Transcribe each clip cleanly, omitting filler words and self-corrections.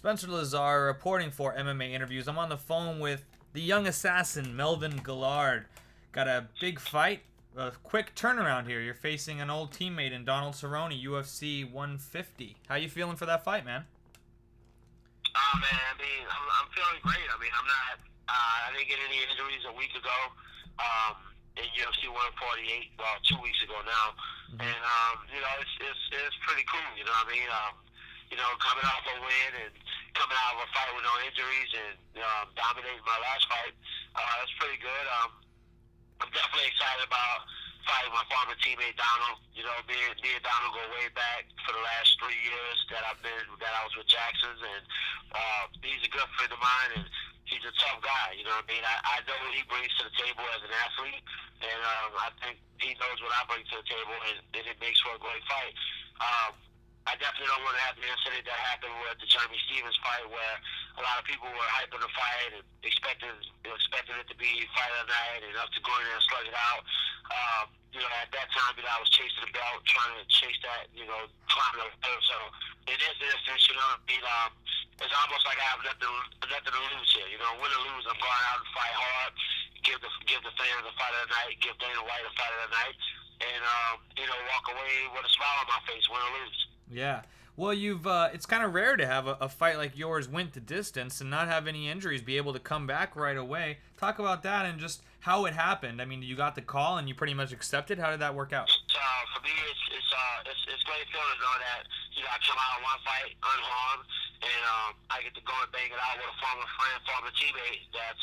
Spencer Lazar reporting for MMA Interviews. I'm on the phone with the young assassin, Melvin Guillard. Got a big fight, a quick turnaround here. You're facing an old teammate in Donald Cerrone, UFC 150. How you feeling for that fight, man? Oh man, I'm feeling great. I didn't get any injuries a week ago in UFC 148. Well, 2 weeks ago now, and it's pretty cool. Coming off a win and coming out of a fight with no injuries and dominating my last fight, it's pretty good. I'm definitely excited about fighting my former teammate Donald. Me and Donald go way back for the last 3 years that I was with Jackson's, and he's a good friend of mine, and he's a tough guy. I know what he brings to the table as an athlete, and I think he knows what I bring to the table, and it makes for a great fight. I definitely don't want to have the incident that happened with the Jeremy Stephens fight, where a lot of people were hyping the fight and expecting it to be fight of the night and up to go in there and slug it out. At that time, I was chasing the belt, trying to chase that, climbing the ladder. So in this instance, it's almost like I have nothing to lose here. Win or lose, I'm going out and fight hard, give the fans a fight of the night, give Dana White a fight of the night, and walk away with a smile on my face, win or lose. Yeah. Well, it's kind of rare to have a fight like yours went the distance and not have any injuries, be able to come back right away. Talk about that and just how it happened. I mean, you got the call and you pretty much accepted. How did that work out? For me, it's great feeling to know that I come out of one fight unharmed, and I get to go and bang it out with a former friend, former teammate that's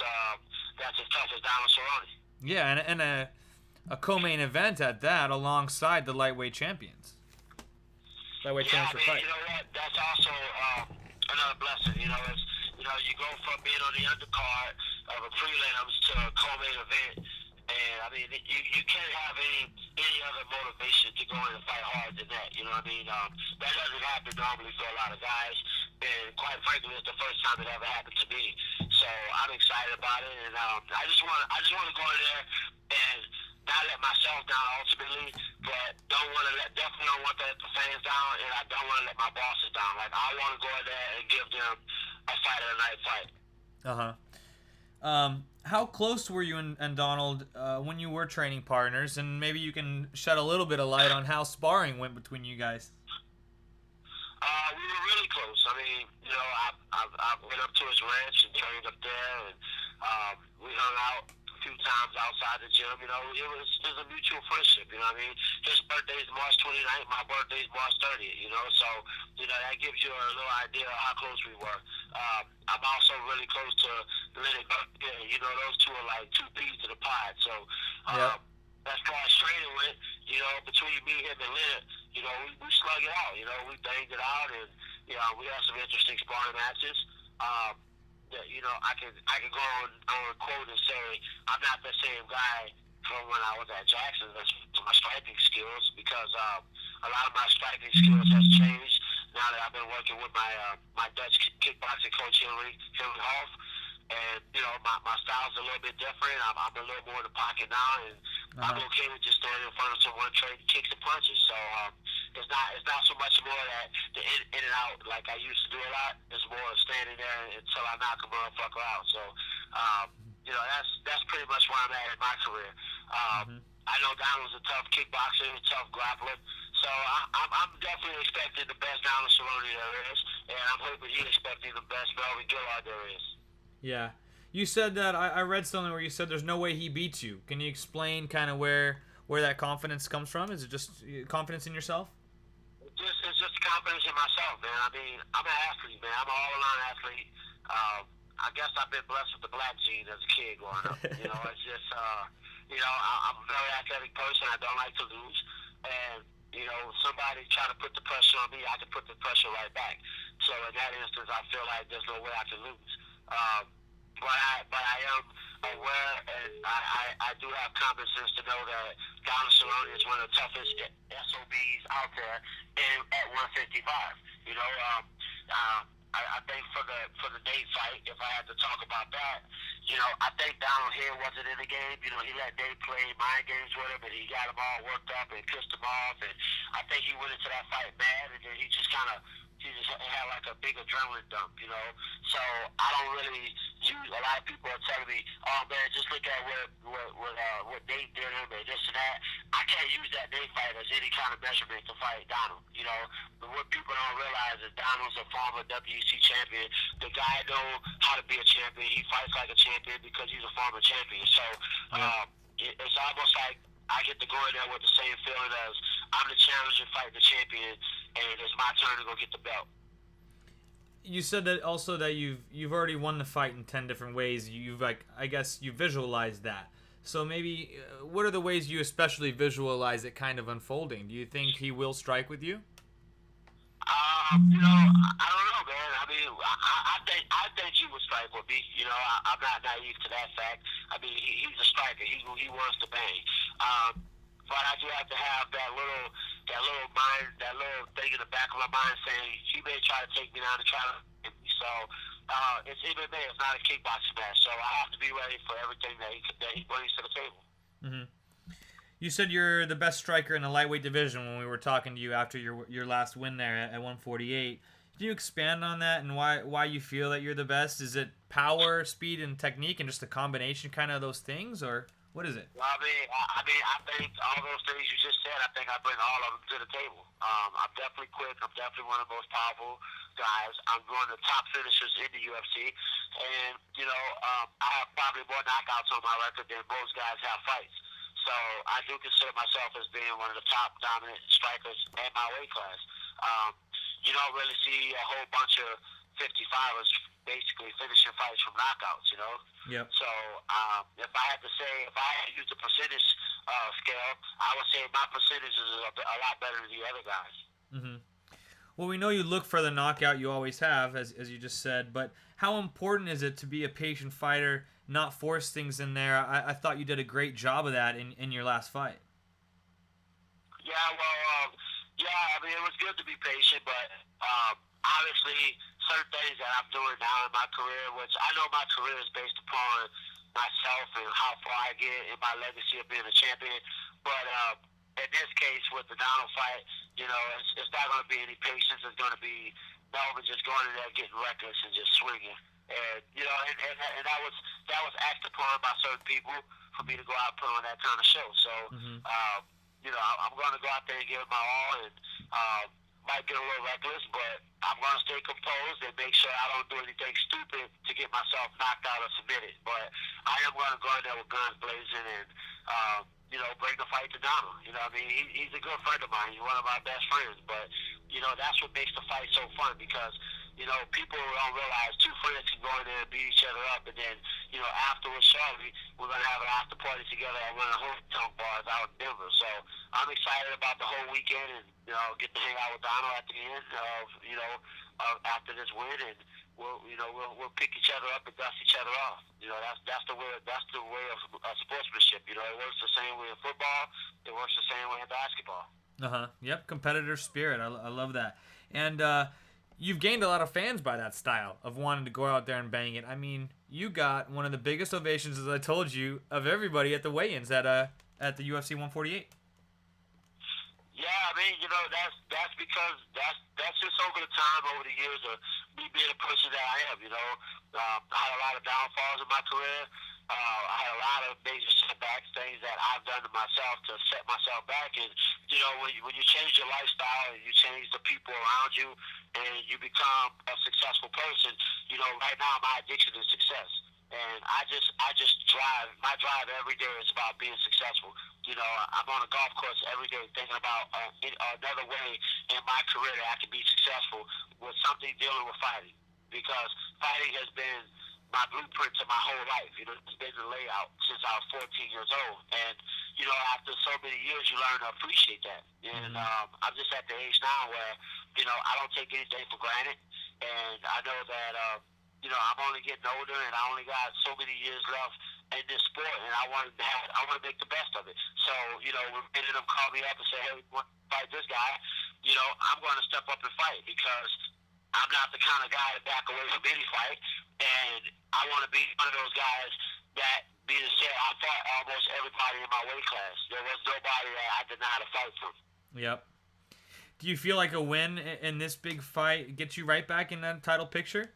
as tough as Donald Cerrone. Yeah, and a co-main event at that, alongside the lightweight champions. Lightweight champions for fight. You know what? That's also another blessing. You go from being on the undercard of a prelims to a co-main event, and you can't have any other motivation to go in and fight hard than that. That doesn't happen normally for a lot of guys, and quite frankly, it's the first time it ever happened to me. So I'm excited about it, and I just want to go in there and not let myself down ultimately, but definitely don't want to let the fans down, and I don't want to let my bosses down. Like, I want to go in there and give them a fight of the night fight. How close were you and Donald when you were training partners? And maybe you can shed a little bit of light on how sparring went between you guys. We were really close. I went up to his ranch and trained up there, and we hung out a few times outside the gym. It was a mutual friendship. His birthday is March 29th, my birthday is March 30th. So that gives you a little idea of how close we were. I'm also really close to Leonard. Those two are like two peas to the pod. So as far as training went, between me, him, and Leonard, we slug it out. We banged it out, and we had some interesting sparring matches. I can go on quote and say I'm not the same guy from when I was at Jackson as to my striking skills, because a lot of my striking skills has changed now that I've been working with my Dutch kickboxing coach Henry Hoff, and my style's a little bit different. I'm a little more in the pocket now, and I'm okay with just standing in front of someone, trading kicks and punches. So it's not so much more that the in and out like I used to do a lot. It's more standing there until I knock a motherfucker out. So that's pretty much where I'm at in my career. I know Donald's a tough kickboxer, a tough grappler. So I'm definitely expecting the best Donald Cerrone there is, and I'm hoping he's expecting the best Melvin Guillard there is. Yeah. You said that, I read something where you said there's no way he beats you. Can you explain kind of where that confidence comes from? Is it just confidence in yourself? It's just confidence in myself, man. I'm an athlete, man. I'm an all-around athlete. I guess I've been blessed with the black gene as a kid growing up. It's just, I'm a very athletic person. I don't like to lose. And, somebody trying to put the pressure on me, I can put the pressure right back. So in that instance, I feel like there's no way I can lose. But I am aware, and I do have common sense to know that Donald Cerrone is one of the toughest SOBs out there at 155. I think for the Nate fight, if I had to talk about that, I think Donald here wasn't in the game. He let Nate play mind games with him, and he got him all worked up and pissed him off. And I think he went into that fight mad, and then he just kind of he just had like a big adrenaline dump, you know. So I don't really use. A lot of people are telling me, "Oh man, just look at what Nate did him and this and that." I can't use that Nate fight as any kind of measurement to fight Donald, you know. But what people don't realize is Donald's a former WEC champion. The guy know how to be a champion. He fights like a champion because he's a former champion. So it's almost like I get to go in there with the same feeling as I'm the challenger fighting the champion, and it's my turn to go get the belt. You said that also that you've already won the fight in 10 different ways. You've I guess you visualized that. So maybe what are the ways you especially visualize it kind of unfolding? Do you think he will strike with you? You know, I don't know, man. I mean, I think he would strike with me. You know, I'm not naive to that fact. I mean, he's a striker. He wants to bang. But I do have to have that little thing in the back of my mind saying he may try to take me down and try to hit me. So it's MMA. It's not a kickboxing match. So I have to be ready for everything that he brings to the table. Mm-hmm. You said you're the best striker in the lightweight division when we were talking to you after your last win there at 148. Can you expand on that and why you feel that you're the best? Is it power, speed, and technique, and just a combination kind of those things, or what is it? Well, I think all those things you just said, I think I bring all of them to the table. I'm definitely quick. I'm definitely one of the most powerful guys. I'm one of the top finishers in the UFC, and you know, I have probably more knockouts on my record than most guys have fights. So I do consider myself as being one of the top dominant strikers in my weight class. You don't really see a whole bunch of 55ers basically finishing fights from knockouts, you know? Yep. So if I had to use the percentage scale, I would say my percentage is a lot better than the other guys. Mm-hmm. Well, we know you look for the knockout, you always have, as you just said, but how important is it to be a patient fighter, not force things in there? I thought you did a great job of that in your last fight. Yeah, well, I mean, it was good to be patient, but obviously certain things that I'm doing now in my career, which I know my career is based upon myself and how far I get in my legacy of being a champion, but in this case with the Donald fight, you know, it's not going to be any patience. It's going to be Melvin just going in there getting reckless and just swinging. And you know, and that was acted upon by certain people for me to go out and put on that kind of show. So, you know, I'm going to go out there and give it my all, and might get a little reckless, but I'm going to stay composed and make sure I don't do anything stupid to get myself knocked out or submitted. But I am going to go in there with guns blazing and, you know, bring the fight to Donald. You know what I mean? He's a good friend of mine. He's one of my best friends. But, you know, that's what makes the fight so fun because, you know, people don't realize two friends can go in there and beat each other up, and then, you know, afterwards, shortly, we're going to have an after party together at one of the hometown bars out in Denver. So I'm excited about the whole weekend and, you know, get to hang out with Donald at the end of, you know, after this win, and we'll pick each other up and dust each other off. You know, that's the way of sportsmanship. You know, it works the same way in football. It works the same way in basketball. Yep, competitor spirit. I love that. And you've gained a lot of fans by that style of wanting to go out there and bang it. I mean, you got one of the biggest ovations, as I told you, of everybody at the weigh-ins at the UFC 148. Yeah, I mean, you know, that's because that's just over the time, over the years of me being the person that I am. You know, I had a lot of downfalls in my career. I had a lot of major setbacks, things that I've done to myself to set myself back. And you know, when you change your lifestyle and you change the people around you, and you become a successful person, you know, right now my addiction is success. And I just drive. My drive every day is about being successful. You know, I'm on a golf course every day thinking about another way in my career that I can be successful with something dealing with fighting. Because fighting has been my blueprint to my whole life. You know, it's been the layout since I was 14 years old. And, you know, after so many years, you learn to appreciate that. And I'm just at the age now where, you know, I don't take anything for granted. And I know that, you know, I'm only getting older, and I only got so many years left in this sport, and I want to make the best of it. So, you know, when any of them call me up and say, "Hey, we want to fight this guy," you know, I'm going to step up and fight because I'm not the kind of guy to back away from any fight, and I want to be one of those guys that, being said, I fought almost everybody in my weight class. There was nobody that I did not have to fight from. Yep. Do you feel like a win in this big fight gets you right back in that title picture?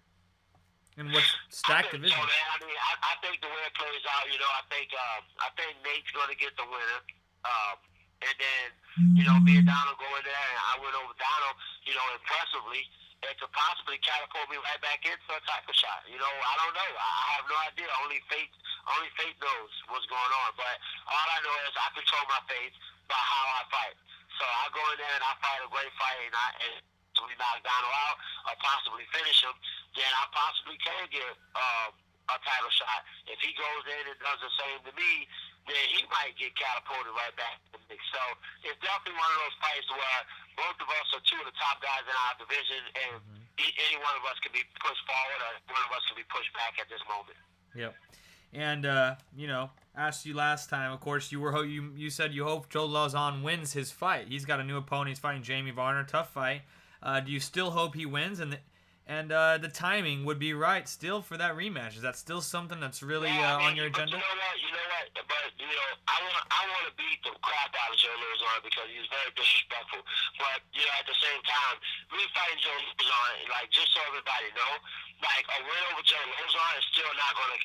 And what's stacked division? So, man. I mean, I think the way it plays out, I think Nate's going to get the winner. And then, me and Donald go in there, and I went over Donald, impressively. It could possibly catapult me right back into a title shot. I don't know. I have no idea. Only fate knows what's going on. But all I know is I control my fate by how I fight. So I go in there and I fight a great fight, and we knock Donald out or possibly finish him, then I possibly can get a title shot. If he goes in and does the same to me, then he might get catapulted right back to the mix. So it's definitely one of those fights where both of us are two of the top guys in our division, and any one of us can be pushed forward or one of us can be pushed back at this moment. Yep. And asked you last time. Of course, you said you hope Joe Lauzon wins his fight. He's got a new opponent. He's fighting Jamie Varner. Tough fight. Do you still hope he wins? And the timing would be right still for that rematch. Is that still something that's really on your agenda? You know what? But I want to beat the crap out of Joe Lauzon because he's very disrespectful. But at the same time, me fighting Joe Lauzon, just so everybody know, a win over Joe Lauzon is still not gonna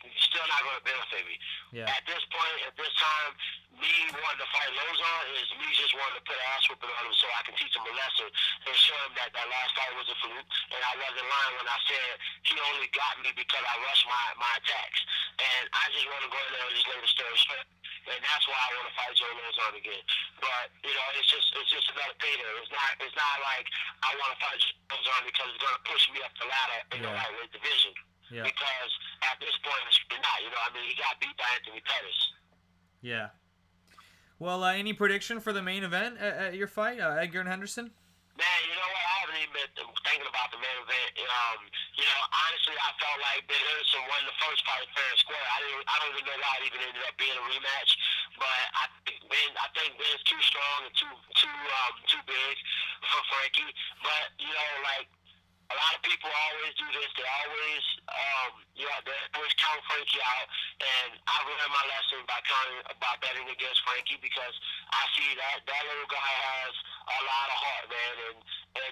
benefit me. Yeah. At this point, at this time, me wanting to fight Lauzon is me just wanting to put an ass whooping on him so I can teach him a lesson and show him that last fight was a fluke, and I wasn't lying when I said he only got me because I rushed my attacks. And I just want to go in there and just lay the story straight. And that's why I want to fight Joe Lauzon again. But it's just another payday. It's not like I want to fight Joe Lauzon because it's going to push me up the ladder in the lightweight division. Yeah. Because at this point it's not. He got beat by Anthony Pettis. Yeah. Well, any prediction for the main event at your fight, Edgar and Henderson? Man, you know what? I haven't even been thinking about the main event. Honestly, I felt like Ben Henderson won the first fight fair and square. I don't even know why it even ended up being a rematch. But I think Ben's too strong and too big for Frankie. But a lot of people always do this. They always count Frankie out, and I learned my lesson by betting against Frankie because I see that little guy has a lot of heart, man, and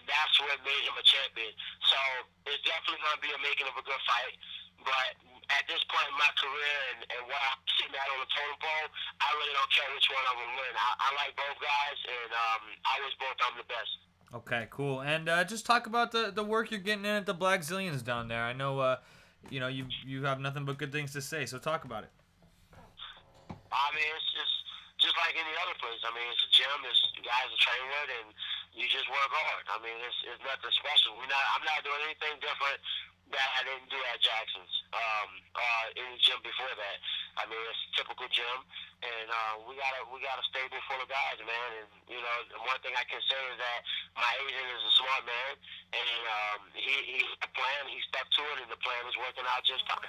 that's what made him a champion. So it's definitely going to be a making of a good fight. But at this point in my career and what I'm sitting at on the totem pole, I really don't care which one of them win. I like both guys, and I wish both of them the best. Okay, cool. And just talk about the work you're getting in at the Black Zillions down there. I know, you have nothing but good things to say, so talk about it. I mean, it's just like any other place. I mean, it's a gym. The guys are trained with, and you just work hard. I mean, it's nothing special. I'm not doing anything different that I didn't do at Jackson's, in the gym before that. I mean, it's a typical gym, and we got a stable full of guys, man. And the one thing I can say is that my agent is a smart man, and he had a plan. He stuck to it, and the plan is working out just fine.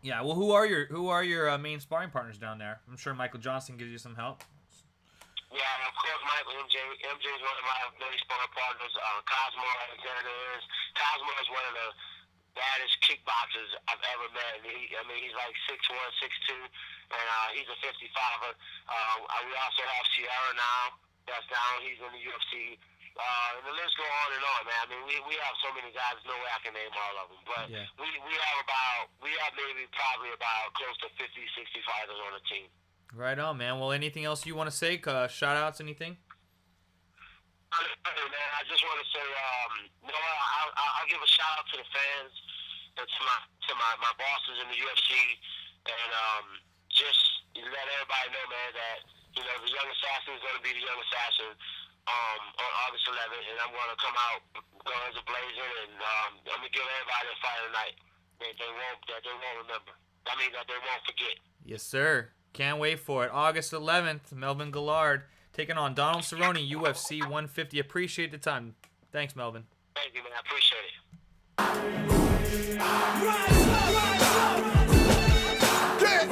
Yeah. Well, who are your main sparring partners down there? I'm sure Michael Johnson gives you some help. Yeah, of course, Michael. MJ is one of my main sparring partners. Cosmo Alexander is. Cosmo is one of the baddest kickboxers I've ever met. He's like 6'1", 6'2", and he's a 55er. We also have Sierra now. That's down. He's in the UFC. And the list go on and on, man. I mean, we have so many guys. There's no way I can name all of them. But yeah. we have maybe probably about close to 50, 60 fighters on the team. Right on, man. Well, anything else you want to say? Shout-outs, anything? Man, I just want to say, I'll give a shout-out to the fans and to my bosses in the UFC, and just let everybody know, man, that, the Young Assassin is going to be the Young Assassin on August 11th, and I'm going to come out guns a-blazing, and I'm going to give everybody a fight tonight that they won't remember. I mean, that they won't forget. Yes, sir. Can't wait for it. August 11th, Melvin Guillard taking on Donald Cerrone, UFC 150. Appreciate the time. Thanks, Melvin. Thank you, man. I appreciate it.